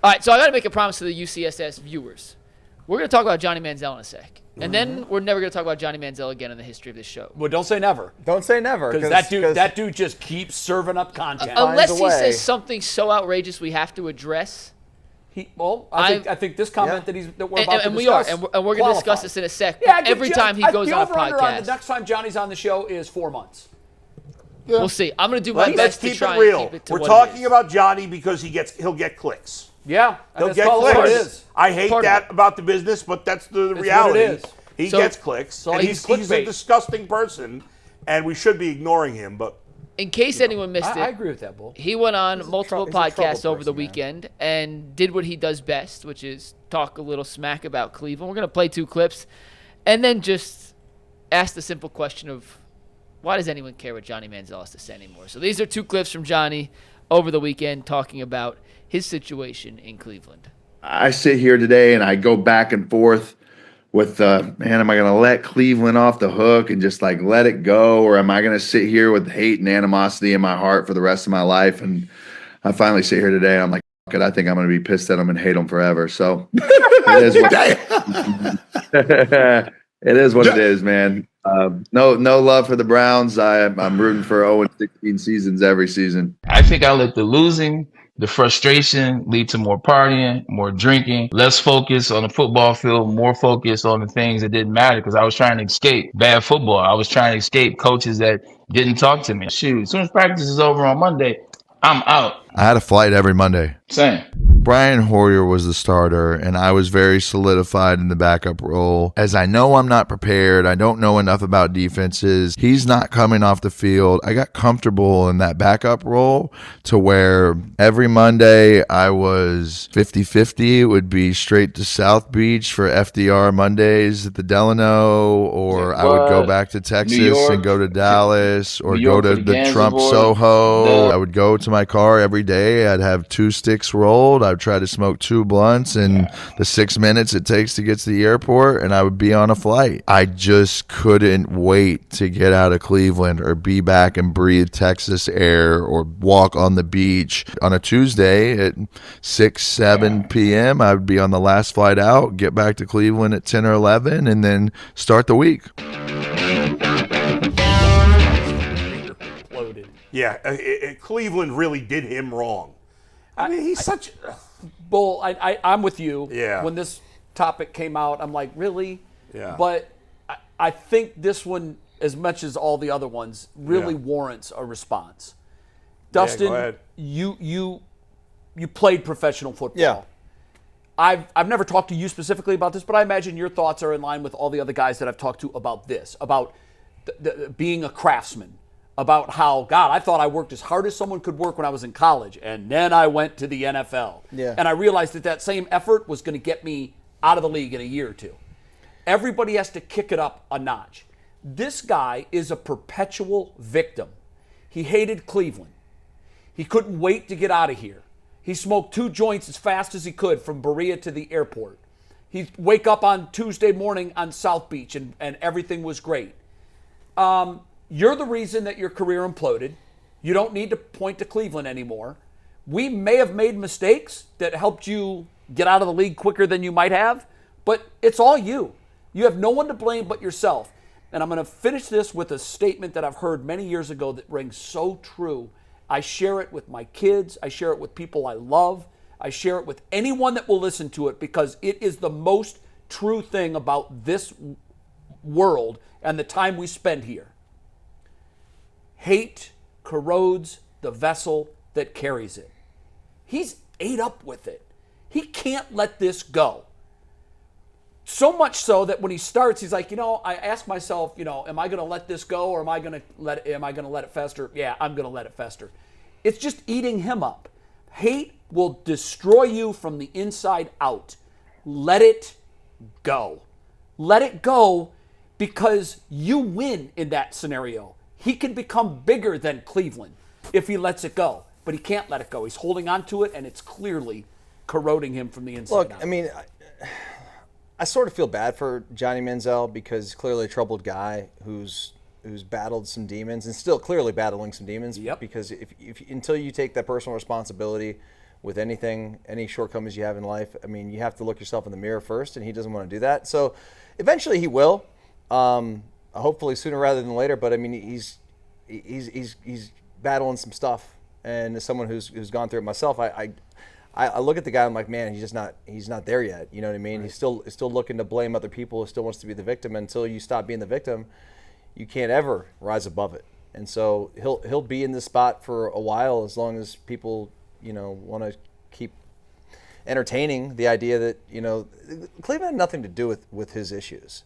All right, so I got to make a promise to the UCSS viewers. We're going to talk about Johnny Manziel in a sec. And then we're never going to talk about Johnny Manziel again in the history of this show. Well, don't say never. Don't say never. Because that dude just keeps serving up content. Unless he says something so outrageous we have to address. I think this comment that we're about to discuss. We are, and we're going to discuss this in a sec. Yeah, every time he goes on a podcast. The next time Johnny's on the show is 4 months. Yeah. We'll see. I'm going to do my best to try real. And keep it to We're what talking it is. about Johnny because he'll get clicks. Yeah, he'll get clicks. I hate that about the business, but that's the reality. What it is. He gets clicks, and he's a disgusting person, and we should be ignoring him. But in case anyone missed it, I agree with that, Bull. He went on multiple podcasts over the weekend and did what he does best, which is talk a little smack about Cleveland. We're going to play 2 clips and then just ask the simple question of why does anyone care what Johnny Manziel has to say anymore? So these are 2 clips from Johnny over the weekend talking about his situation in Cleveland. I sit here today and I go back and forth with, man, am I going to let Cleveland off the hook and just like let it go? Or am I going to sit here with hate and animosity in my heart for the rest of my life? And I finally sit here today and I'm like, fuck it, I think I'm going to be pissed at them and hate them forever. So it is what it is, man. No love for the Browns. I'm rooting for 0-16 seasons every season. I think I let the losing, the frustration lead to more partying, more drinking, less focus on the football field, more focus on the things that didn't matter because I was trying to escape bad football. I was trying to escape coaches that didn't talk to me. Shoot, as soon as practice is over on Monday, I'm out. I had a flight every Monday. Same. Brian Hoyer was the starter, and I was very solidified in the backup role. As I know I'm not prepared, I don't know enough about defenses. He's not coming off the field. I got comfortable in that backup role to where every Monday I was 50-50. It would be straight to South Beach for FDR Mondays at the Delano, or I would go back to Texas and go to Dallas, or go to the Trump Soho. I would go to my car every day. I'd have 2 sticks rolled. I'd try to smoke 2 blunts in the 6 minutes it takes to get to the airport, and I would be on a flight. I just couldn't wait to get out of Cleveland or be back and breathe Texas air or walk on the beach. On a Tuesday at 6-7 p.m., I would be on the last flight out, get back to Cleveland at 10 or 11, and then start the week. Yeah, Cleveland really did him wrong. I mean, he's such... Bull, I'm with you. Yeah. When this topic came out, I'm like, really? Yeah. But I think this one, as much as all the other ones, really warrants a response. Dustin, go ahead. You played professional football. Yeah. I've never talked to you specifically about this, but I imagine your thoughts are in line with all the other guys that I've talked to about this, about being a craftsman. About how, God, I thought I worked as hard as someone could work when I was in college, and then I went to the NFL. Yeah. And I realized that same effort was going to get me out of the league in a year or 2. Everybody has to kick it up a notch. This guy is a perpetual victim. He hated Cleveland. He couldn't wait to get out of here. He smoked 2 joints as fast as he could from Berea to the airport. He'd wake up on Tuesday morning on South Beach, and everything was great. You're the reason that your career imploded. You don't need to point to Cleveland anymore. We may have made mistakes that helped you get out of the league quicker than you might have, but it's all you. You have no one to blame but yourself. And I'm going to finish this with a statement that I've heard many years ago that rings so true. I share it with my kids. I share it with people I love. I share it with anyone that will listen to it because it is the most true thing about this world and the time we spend here. Hate corrodes the vessel that carries it. He's ate up with it. He can't let this go. So much so that when he starts, he's like, I ask myself, am I going to let this go or am I going to let it fester? Yeah, I'm going to let it fester. It's just eating him up. Hate will destroy you from the inside out. Let it go. Let it go because you win in that scenario. He can become bigger than Cleveland if he lets it go, but he can't let it go. He's holding on to it, and it's clearly corroding him from the inside out. I mean, I sort of feel bad for Johnny Manziel because clearly a troubled guy who's battled some demons and still clearly battling some demons. Yep. Because if until you take that personal responsibility with anything, any shortcomings you have in life. I mean, you have to look yourself in the mirror first, and he doesn't want to do that. So eventually he will, hopefully sooner rather than later. But I mean, he's battling some stuff, and as someone who's gone through it myself, I look at the guy, I'm like, man, he's not there yet. You know what I mean? Right. He's still looking to blame other people. He still wants to be the victim. Until you stop being the victim, you can't ever rise above it. And so he'll be in this spot for a while, as long as people, want to keep entertaining the idea that, Cleveland had nothing to do with his issues.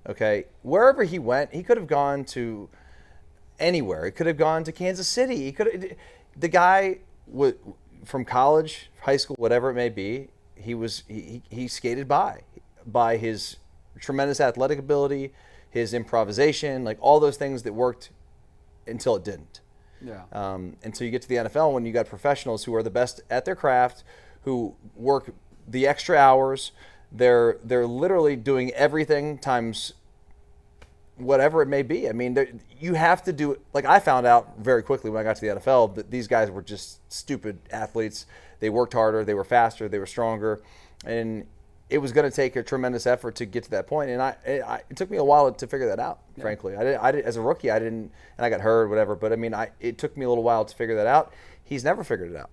Okay, wherever he went, he could have gone to anywhere. He could have gone to Kansas City. The guy from college, high school, whatever it may be, he skated by his tremendous athletic ability, his improvisation, like all those things that worked until it didn't. Yeah. Until you get to the NFL, when you got professionals who are the best at their craft, who work the extra hours, they're literally doing everything times whatever it may be. I mean, you have to do it. Like, I found out very quickly when I got to the NFL that these guys were just stupid athletes. They worked harder, they were faster, they were stronger, and it was going to take a tremendous effort to get to that point. And it took me a while to figure that out. Yeah. Frankly, I did, as a rookie, I didn't, and I got hurt, whatever. But I mean, it took me a little while to figure that out. He's never figured it out.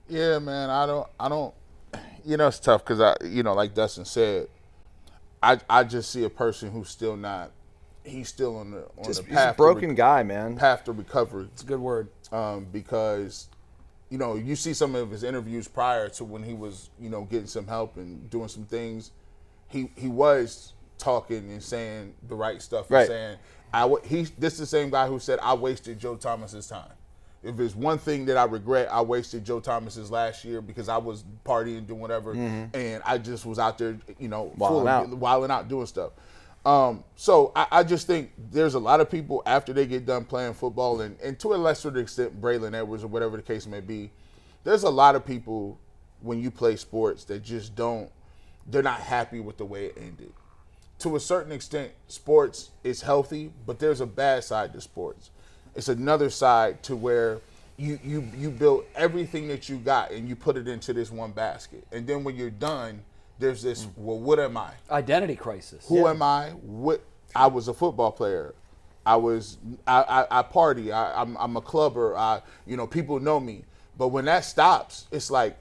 Yeah, man. I don't. It's tough because like Dustin said, I just see a person who's still not. He's still on the path. He's a broken guy, man. Path to recovery. It's a good word. Because, you see some of his interviews prior to when he was, getting some help and doing some things. He was talking and saying the right stuff. Right. And saying, this is the same guy who said, I wasted Joe Thomas's time. If there's one thing that I regret, I wasted Joe Thomas's last year because I was partying, doing whatever, and I just was out there, wilding out, doing stuff. So I just think there's a lot of people after they get done playing football, and to a lesser extent, Braylon Edwards or whatever the case may be, there's a lot of people when you play sports that just they're not happy with the way it ended. To a certain extent, sports is healthy, but there's a bad side to sports. It's another side to where you build everything that you got and you put it into this one basket. And then when you're done, there's this, well, what am I? Identity crisis. Who am I? I was a football player. I party. I'm a clubber. People know me. But when that stops, it's like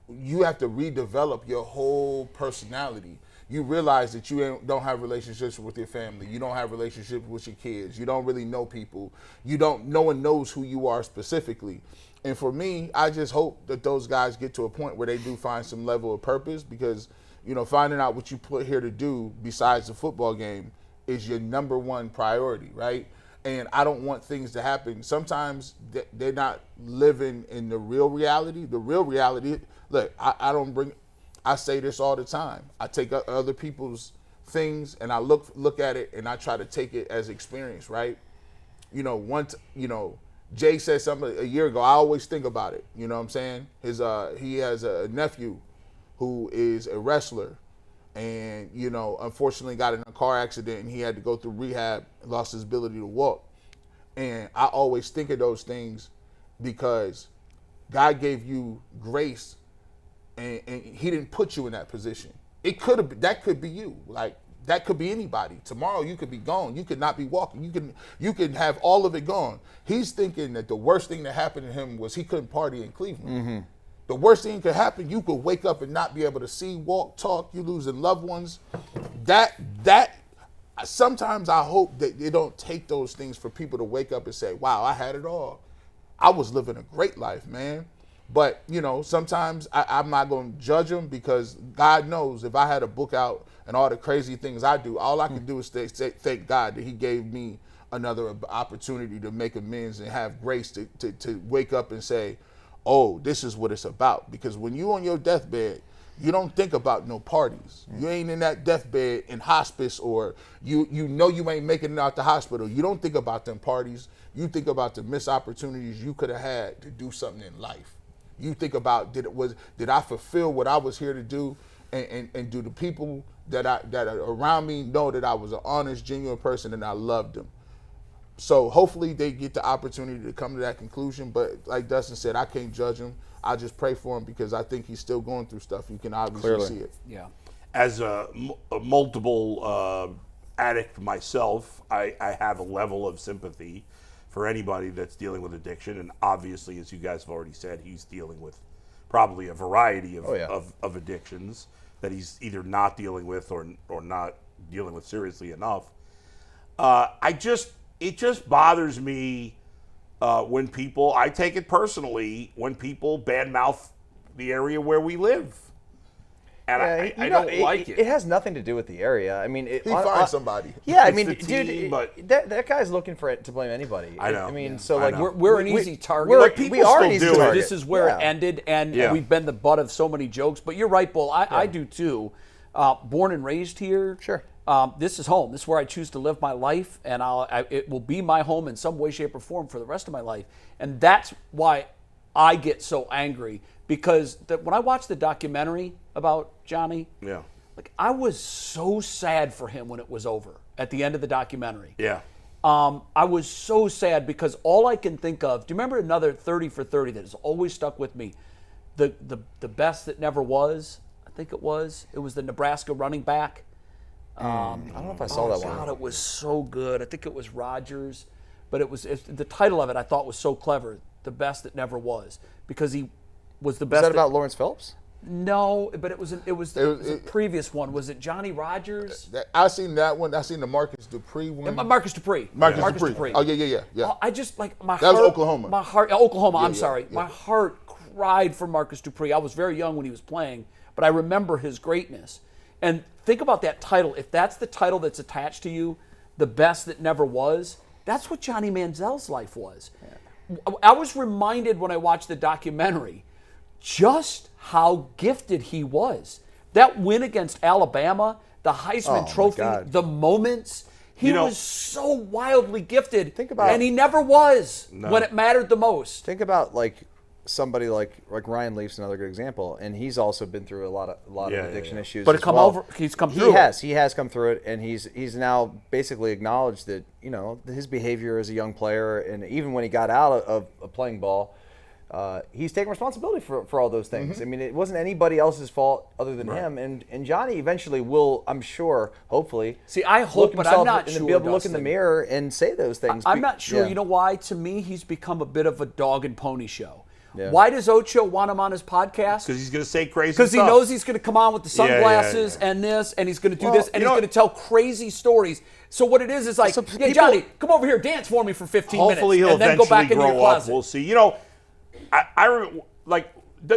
you have to redevelop your whole personality. You realize that you don't have relationships with your family. You don't have relationships with your kids. You don't really know people. No one knows who you are specifically. And for me, I just hope that those guys get to a point where they do find some level of purpose, because, finding out what you put here to do besides the football game is your number one priority, right? And I don't want things to happen. Sometimes they're not living in the real reality. The real reality, look, I say this all the time. I take other people's things and I look at it and I try to take it as experience, right? Jay said something a year ago. I always think about it. You know what I'm saying? He has a nephew who is a wrestler, and unfortunately got in a car accident and he had to go through rehab, lost his ability to walk. And I always think of those things because God gave you grace. And he didn't put you in that position. That could be you. Like, that could be anybody. Tomorrow you could be gone. You could not be walking. You could have all of it gone. He's thinking that the worst thing that happened to him was he couldn't party in Cleveland. Mm-hmm. The worst thing could happen, you could wake up and not be able to see, walk, talk. You losing loved ones. That sometimes I hope that they don't take those things for people to wake up and say, wow, I had it all. I was living a great life, man. But, sometimes I'm not going to judge them, because God knows if I had a book out and all the crazy things I do, all I can do is thank God that he gave me another opportunity to make amends and have grace to wake up and say, oh, this is what it's about. Because when you on your deathbed, you don't think about no parties. You ain't in that deathbed in hospice, or you ain't making it out the hospital. You don't think about them parties. You think about the missed opportunities you could have had to do something in life. You think about, did I fulfill what I was here to do, and do the people that are around me know that I was an honest, genuine person and I loved them. So hopefully they get the opportunity to come to that conclusion. But like Dustin said, I can't judge them. I just pray for him because I think he's still going through stuff. You can obviously see it. Yeah. As a multiple addict myself, I have a level of sympathy for anybody that's dealing with addiction. And obviously, as you guys have already said, he's dealing with probably a variety of addictions that he's either not dealing with or not dealing with seriously enough. It just bothers me when people, I take it personally, when people badmouth the area where we live. And I don't like it. It has nothing to do with the area. I mean, He finds somebody. Yeah, I It's mean, the dude, team, but that guy's looking to blame anybody. I know. I mean, Yeah. so I like know. We're an easy target. we're- Like, we are an still easy do it. target. This is where it Yeah. ended, and Yeah. we've been the butt of so many jokes. But you're right, Bull. I do too. Born and raised here. Sure. This is home. This is where I choose to live my life, and it will be my home in some way, shape, or form for the rest of my life. And that's why I get so angry, because when I watched the documentary about Johnny, Yeah. like, I was so sad for him when it was over at the end of the documentary. Yeah. I was so sad because all I can think of, do you remember another 30 for 30 that has always stuck with me? The best that never was, I think it was the Nebraska running back. I don't know if I saw that God, one. it was so good. I think it was Rodgers, but the title of it I thought was so clever, The Best That Never Was, because he was the best. Is that about Lawrence Phillips? No, but it was the previous one. Was it Johnny Rodgers? I seen that one. I seen the Marcus Dupree one. Marcus Dupree. Marcus Dupree. Oh, yeah. I just, like, my That heart. was Oklahoma. My heart. Oklahoma. I'm yeah, sorry. yeah. My heart cried for Marcus Dupree. I was very young when he was playing, but I remember his greatness. And think about that title. If that's the title that's attached to you, The Best That Never Was, that's what Johnny Manziel's life was. I was reminded when I watched the documentary just how gifted he was. That win against Alabama, the Heisman Trophy, God. the moments, he was so wildly gifted. Think about- and he never was when it mattered the most. Think about like somebody like Ryan Leaf's another good example, and he's also been through a lot of addiction issues. But as he's come through. He has come through it, and he's now basically acknowledged that his behavior as a young player, and even when he got out of playing ball, he's taking responsibility for all those things. I mean, it wasn't anybody else's fault other than him. And Johnny eventually will, I'm sure, hopefully, See, I hope, but I'm not and sure. be able to look in the Dustin. mirror and say those things. I'm not sure. Yeah. You know why? To me, he's become a bit of a dog and pony show. Yeah. Why does Ocho want him on his podcast? Because he's going to say crazy Because he stuff. knows he's going to come on with the sunglasses yeah. and this, and he's going to do Well, this, and he's going to tell crazy stories. So what it is like, yeah, Johnny, come over here, dance for me for 15 Hopefully minutes, he'll and then go eventually back into your grow up. closet. We'll see. I remember,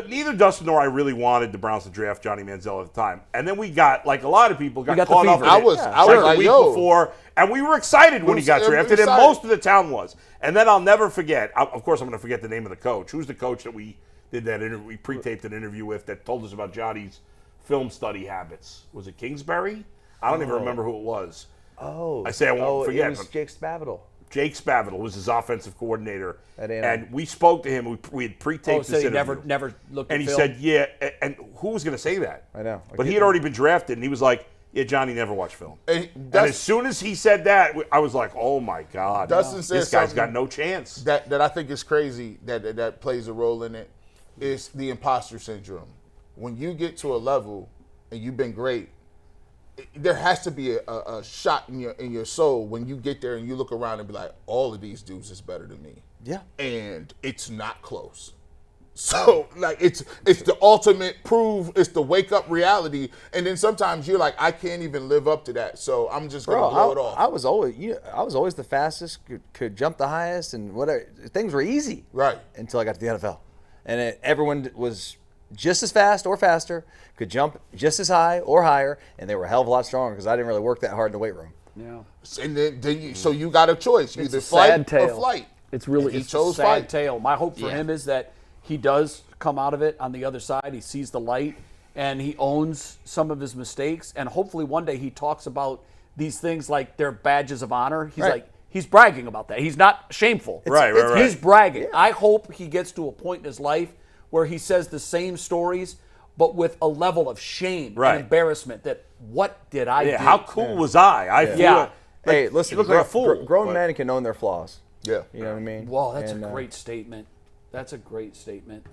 neither Dustin nor I really wanted the Browns to draft Johnny Manziel at the time. And then we got, like a lot of people, got got the caught up fever. in I it. was the like, week yo. before, and we were excited when he got drafted, and excited. most of the town was. And then I'll never forget, of course I'm going to forget the name of the coach. Who's the coach that we did that interview, we pre-taped an interview with that told us about Johnny's film study habits? Was it Kingsbury? I don't even remember who it was. Oh, I say I won't forget, It was but- Jake Spavital. Jake Spavital was his offensive coordinator, At A&M. and we spoke to him. We had pre-taped so this he interview. never looked and at he film? said, "Yeah." And who was going to say that? I know. But he had already been drafted, and he was like, "Yeah, Johnny never watched film." And And as soon as he said that, I was like, "Oh my God, Dustin said this guy's got something no chance." that I think is crazy that plays a role in it is the imposter syndrome. When you get to a level and you've been great, there has to be a shot in your soul when you get there and you look around and be like, all of these dudes is better than me. Yeah. And it's not close. So like it's the ultimate prove, it's the wake up reality. And then sometimes you're like, I can't even live up to that. So I'm just gonna blow it off. I was always the fastest, could jump the highest, and whatever. Things were easy. Right. Until I got to the NFL, and everyone was just as fast or faster, could jump just as high or higher, and they were a hell of a lot stronger because I didn't really work that hard in the weight room. Yeah. And then so you got a choice. You It's either a sad fight tale. or flight. It's really And he it's chose a sad fight. tale. My hope for him is that he does come out of it on the other side. He sees the light and he owns some of his mistakes. And hopefully one day he talks about these things like they're badges of honor. He's Right. like, he's bragging about that. He's not shameful. Right. He's bragging. I hope he gets to a point in his life where he says the same stories, but with a level of shame Right. and embarrassment that what did I do? How cool was I? I flew Yeah. like, Hey, listen, you look like a fool. grown but- men can own their flaws. Yeah. You know what I mean? Whoa, that's And, a great statement. That's a great statement.